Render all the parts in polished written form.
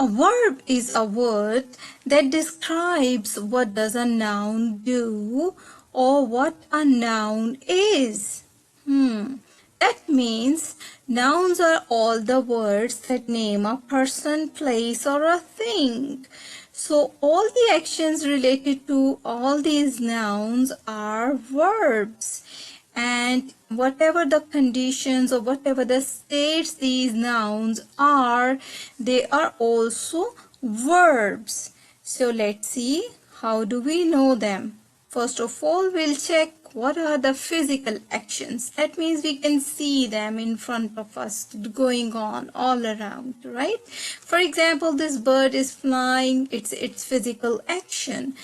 A verb is a word that describes what does a noun do or what a noun is. That means nouns are all the words that name a person, place, or a thing. So all the actions related to all these nouns are verbs. And whatever the conditions or whatever the states these nouns are, they are also verbs. So let's see, how do we know them? First of all, we'll check what are the physical actions. That means we can see them in front of us going on all around, right? For example, this bird is flying, it's physical action.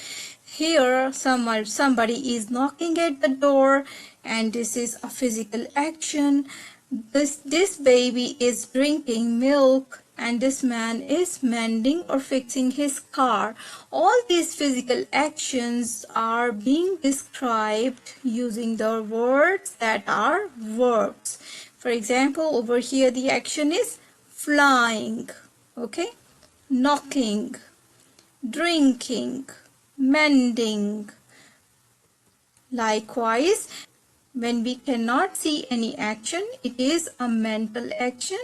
Here somebody is knocking at the door, and this is a physical action. This baby is drinking milk, and this man is mending or fixing his car. All these physical actions are being described using the words that are verbs. For example, over here the action is flying, okay, knocking, drinking, mending. Likewise, when we cannot see any action, it is a mental action,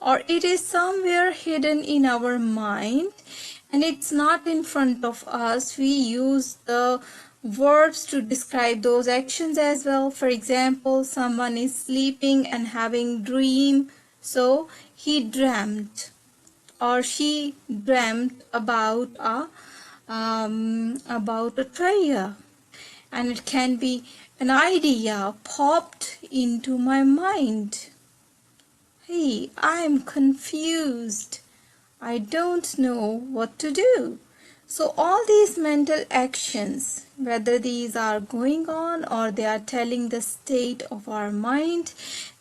or it is somewhere hidden in our mind and it's not in front of us. We use the verbs to describe those actions as well. For example, someone is sleeping and having dream, so he dreamt or she dreamt about a treasure, and it can be an idea popped into my mind. Hey, I'm confused. I don't know what to do. So all these mental actions, whether these are going on or they are telling the state of our mind,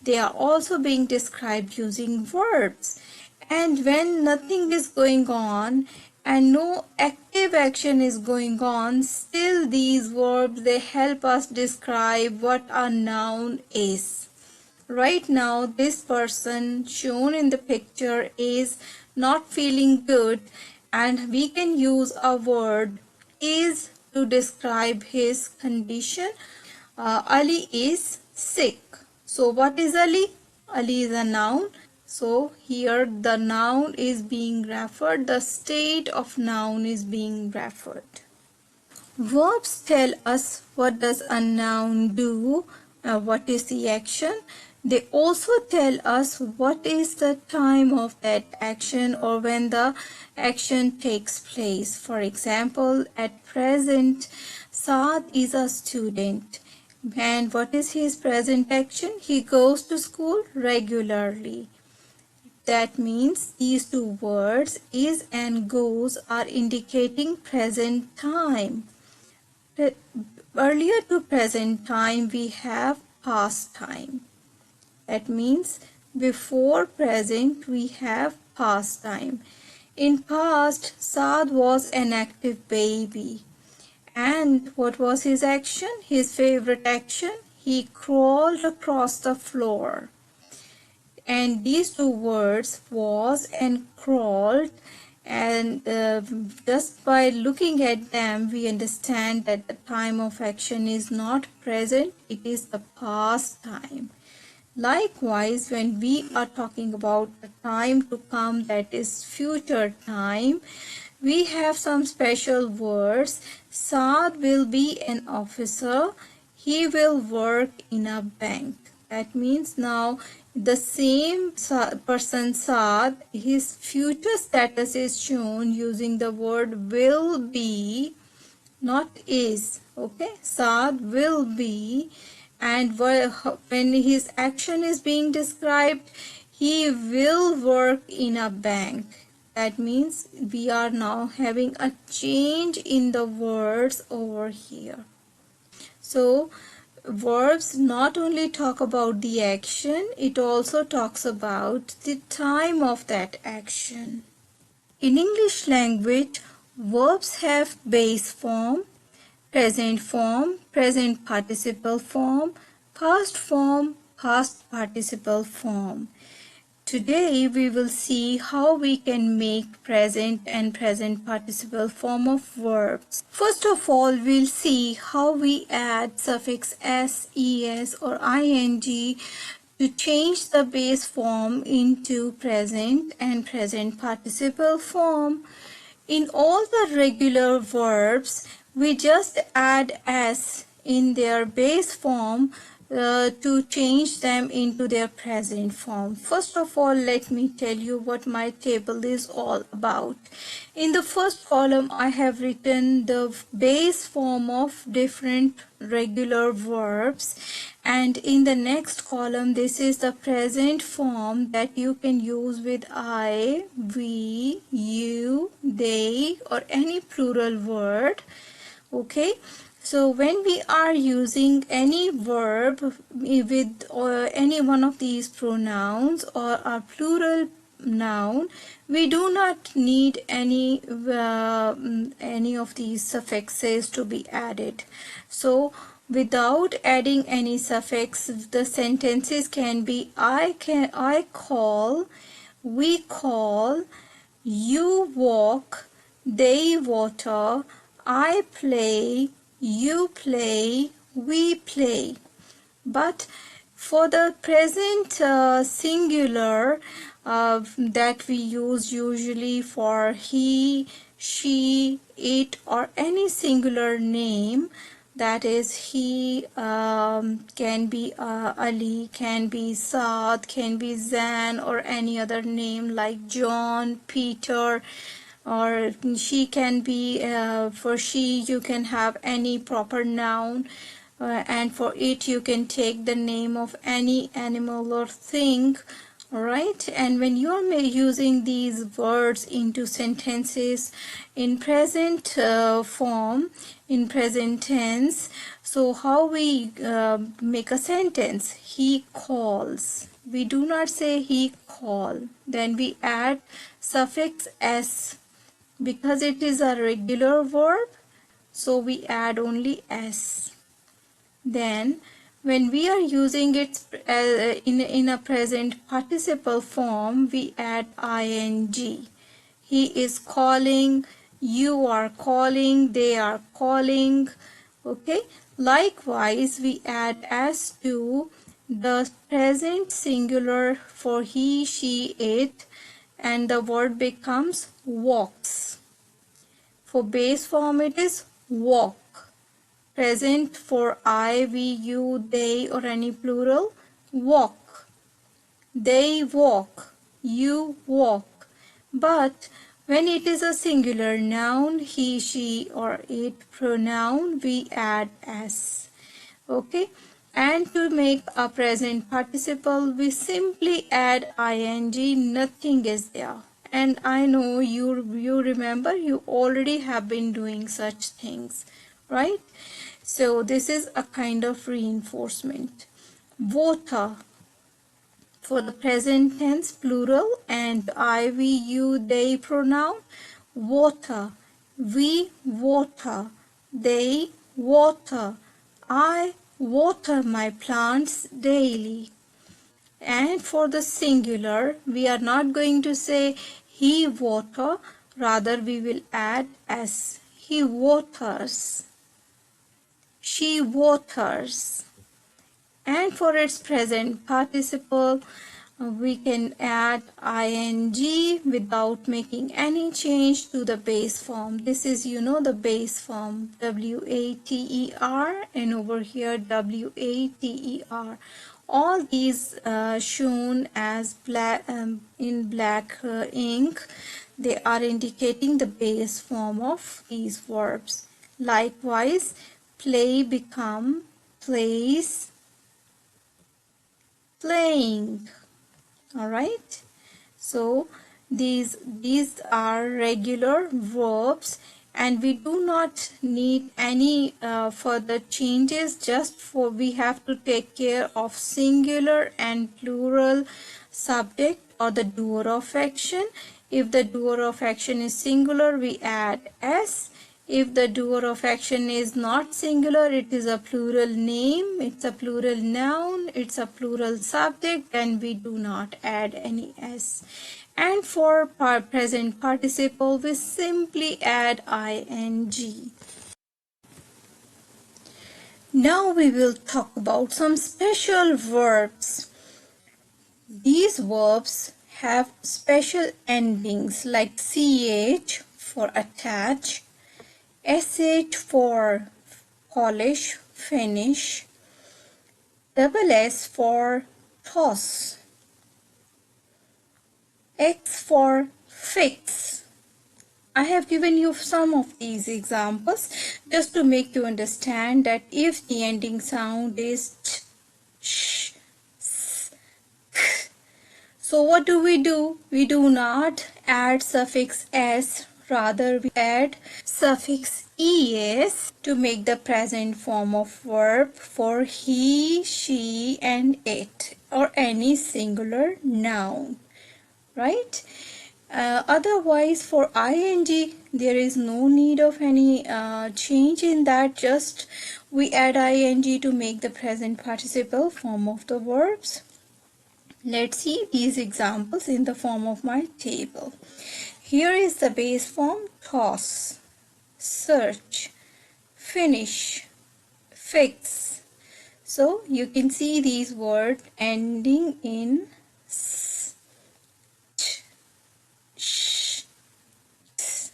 they are also being described using verbs. And when nothing is going on and no active action is going on, still these verbs, they help us describe what a noun is. Right now, this person shown in the picture is not feeling good, and we can use a word is to describe his condition. Ali is sick. So what is Ali? Ali is a noun. So here the noun is being referred, the state of noun is being referred. Verbs tell us what does a noun do, what is the action. They also tell us what is the time of that action or when the action takes place. For example, at present, Saad is a student. And what is his present action? He goes to school regularly. That means these two words, is and goes, are indicating present time. Earlier to present time, we have past time. That means before present, we have past time. In past, Saad was an active baby. And what was his action? His favorite action? He crawled across the floor. And these two words, was and crawled, and just by looking at them we understand that the time of action is not present, it is the past time. Likewise, when we are talking about the time to come, that is future time, we have some special words. Saad will be an officer. He will work in a bank. That means now the same person Saad, his future status is shown using the word will be, not is. Okay, Saad will be, and when his action is being described, he will work in a bank. That means we are now having a change in the words over here. So verbs not only talk about the action, it also talks about the time of that action. In English language, verbs have base form, present participle form, past participle form. Today we will see how we can make present and present participle form of verbs. First of all, we'll see how we add suffix s, es or ing to change the base form into present and present participle form. In all the regular verbs, we just add s in their base form to change them into their present form. First of all, let me tell you what my table is all about. In the first column, I have written the base form of different regular verbs, and in the next column, this is the present form that you can use with I, we, you, they or any plural word. Okay, so when we are using any verb with any one of these pronouns or a plural noun, we do not need any of these suffixes to be added. So without adding any suffix, the sentences can be I call, we call, you walk, they water, I play, you play, we play. But for the present singular that we use usually for he, she, it or any singular name, that is he, can be Ali, can be Saad, can be Zan or any other name like John, Peter, or she can be for she you can have any proper noun, and for it you can take the name of any animal or thing. Alright, and when you are using these words into sentences in present form, in present tense, so how we make a sentence? He calls. We do not say he call. Then we add suffix s. Because it is a regular verb, so we add only s. Then when we are using it in a present participle form, we add ing. He is calling, you are calling, they are calling. Okay, likewise we add s to the present singular for he, she, it, and the word becomes walks. For base form it is walk. Present for I, we, you, they or any plural, walk. They walk, you walk. But when it is a singular noun, he, she or it pronoun, we add s. Okay, and to make a present participle, we simply add ing, nothing is there. And I know you remember, you already have been doing such things, right? So this is a kind of reinforcement. Water for the present tense plural and I, we, you, they pronoun. Water, we water, they water, I water my plants daily. And for the singular, we are not going to say he water, rather we will add s. He waters, she waters. And for its present participle, we can add ing without making any change to the base form. This is, the base form, water, and over here water. All these shown as black in black ink, they are indicating the base form of these verbs. Likewise, play become plays, playing. All right, so these are regular verbs, and we do not need any further changes. Just for we have to take care of singular and plural subject or the doer of action. If the doer of action is singular, we add s. If the doer of action is not singular, it is a plural name, it's a plural noun, it's a plural subject, then we do not add any s. And for present participle, we simply add ing. Now we will talk about some special verbs. These verbs have special endings like ch for attach, sh for polish, finish, double s for toss, x for fix. I have given you some of these examples just to make you understand that if the ending sound is ch, sh, s, k, so what do? We do not add suffix s, rather we add suffix es to make the present form of verb for he, she and it or any singular noun, right? Otherwise for ing there is no need of any change in that, just we add ing to make the present participle form of the verbs. Let's see these examples in the form of my table. Here is the base form: toss, search, finish, fix. So you can see these words ending in s, ch, sh, s.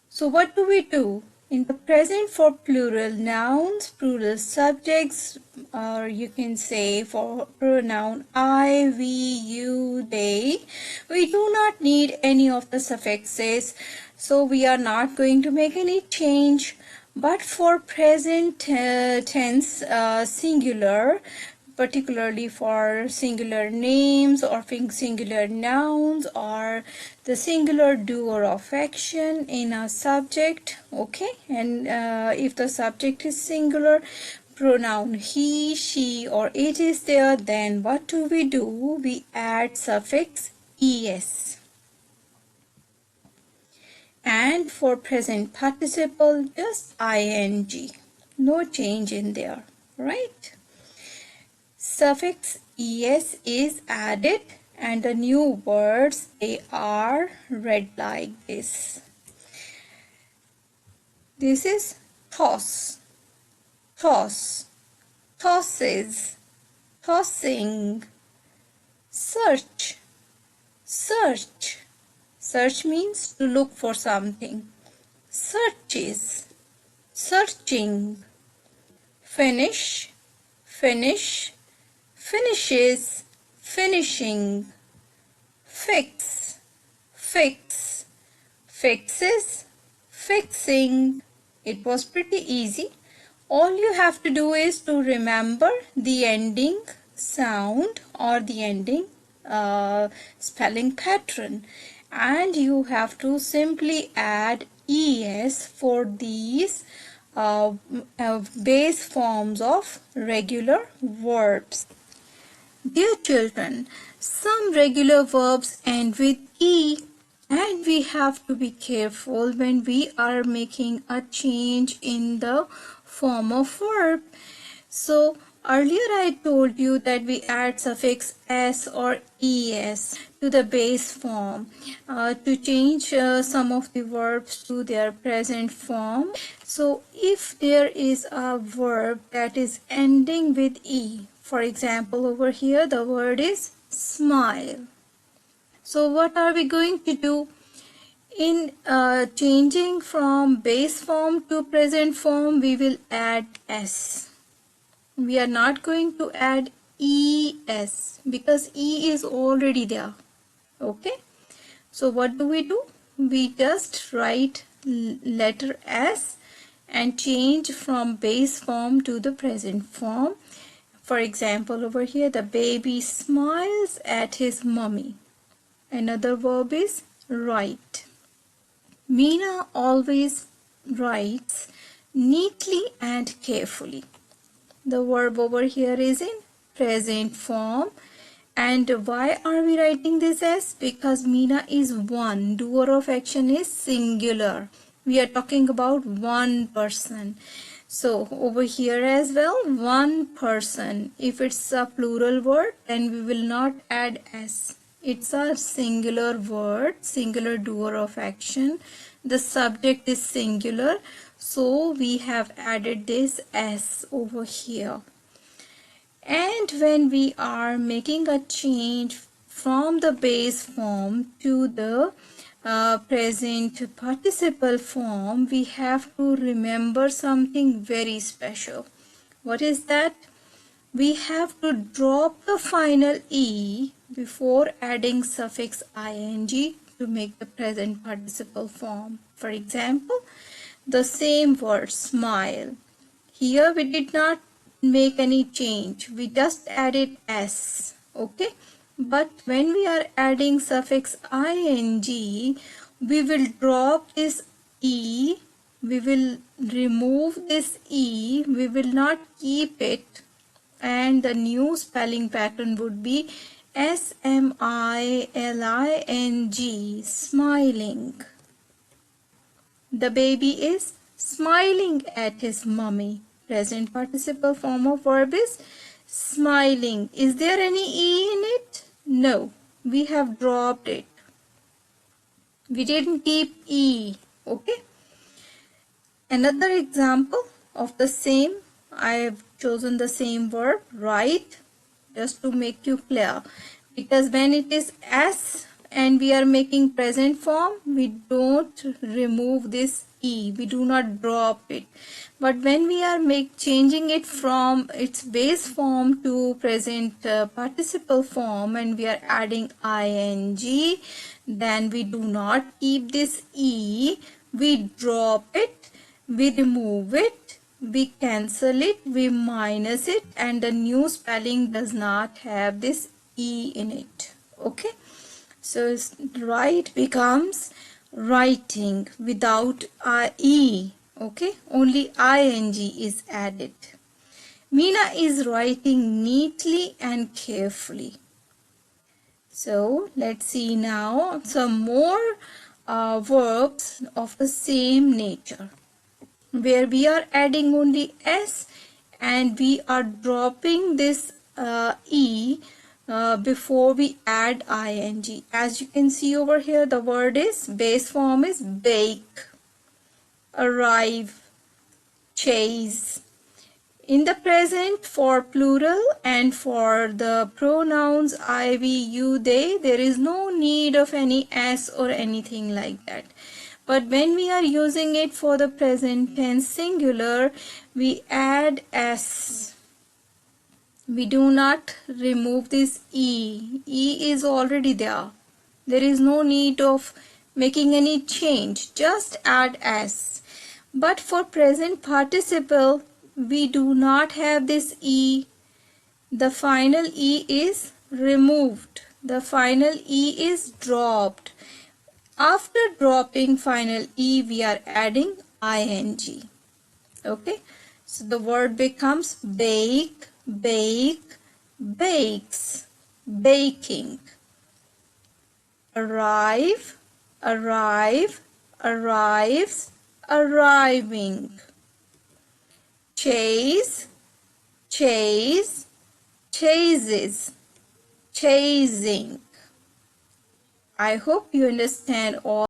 So what do? In the present for plural nouns, plural subjects, or you can say for pronoun I, we, you, they, we do not need any of the suffixes, so we are not going to make any change. But for present tense singular, particularly for singular names or singular nouns or the singular doer of action in a subject, okay, and if the subject is singular, pronoun he, she or it is there, then what do? We add suffix es. And for present participle, just ing, no change in there, right? Suffix es is added and the new words, they are read like this. This is toss, toss, tosses, tossing, search, search. Search means to look for something. Searches, searching, finish, finish, finishes, finishing, fix, fix, fixes, fixing. It was pretty easy. All you have to do is to remember the ending sound or the ending spelling pattern, and you have to simply add es for these base forms of regular verbs. Dear children, some regular verbs end with E, and we have to be careful when we are making a change in the form of verb. So earlier I told you that we add suffix s or es to the base form to change some of the verbs to their present form. So if there is a verb that is ending with e, for example over here the word is smile. So what are we going to do? In changing from base form to present form, we will add s. We are not going to add es because e is already there. Okay, so what do? We just write letter s and change from base form to the present form. For example, over here the baby smiles at his mummy. Another verb is write. Meena always writes neatly and carefully. The verb over here is in present form. And why are we writing this as? Because Meena is one. Doer of action is singular. We are talking about one person. So over here as well, one person. If it's a plural word, then we will not add s. It's a singular word, singular doer of action. The subject is singular, so we have added this s over here. And when we are making a change from the base form to the present participle form, we have to remember something very special. What is that? We have to drop the final e before adding suffix ing to make the present participle form. For example, the same word smile. Here we did not make any change. We just added s. Okay. But when we are adding suffix ing, we will drop this e. We will remove this e. We will not keep it. And the new spelling pattern would be smiling, smiling. The baby is smiling at his mummy. Present participle form of verb is smiling. Is there any e in it? No, we have dropped it. We didn't keep e. Okay. Another example of the same, I have chosen the same verb, write, just to make you clear. Because when it is s and we are making present form, we don't remove this e. We do not drop it. But when we are changing it from its base form to present participle form and we are adding ing, then we do not keep this e. We drop it. We remove it, we cancel it, we minus it, and the new spelling does not have this e in it. Okay, so write becomes writing without e. Okay, only ing is added. Meena is writing neatly and carefully. So let's see now some more verbs of the same nature, where we are adding only s and we are dropping this e before we add ing. As you can see over here, the word is base form is bake, arrive, chase. In the present, for plural and for the pronouns I, we, you, they, there is no need of any s or anything like that. But when we are using it for the present tense singular, we add s. We do not remove this e. E is already there. There is no need of making any change. Just add s. But for present participle, we do not have this e. The final e is removed. The final e is dropped. After dropping final e, we are adding ing. Okay, so the word becomes bake, bake, bakes, baking. Arrive, arrive, arrives, arriving. Chase, chase, chases, chasing. I hope you understand all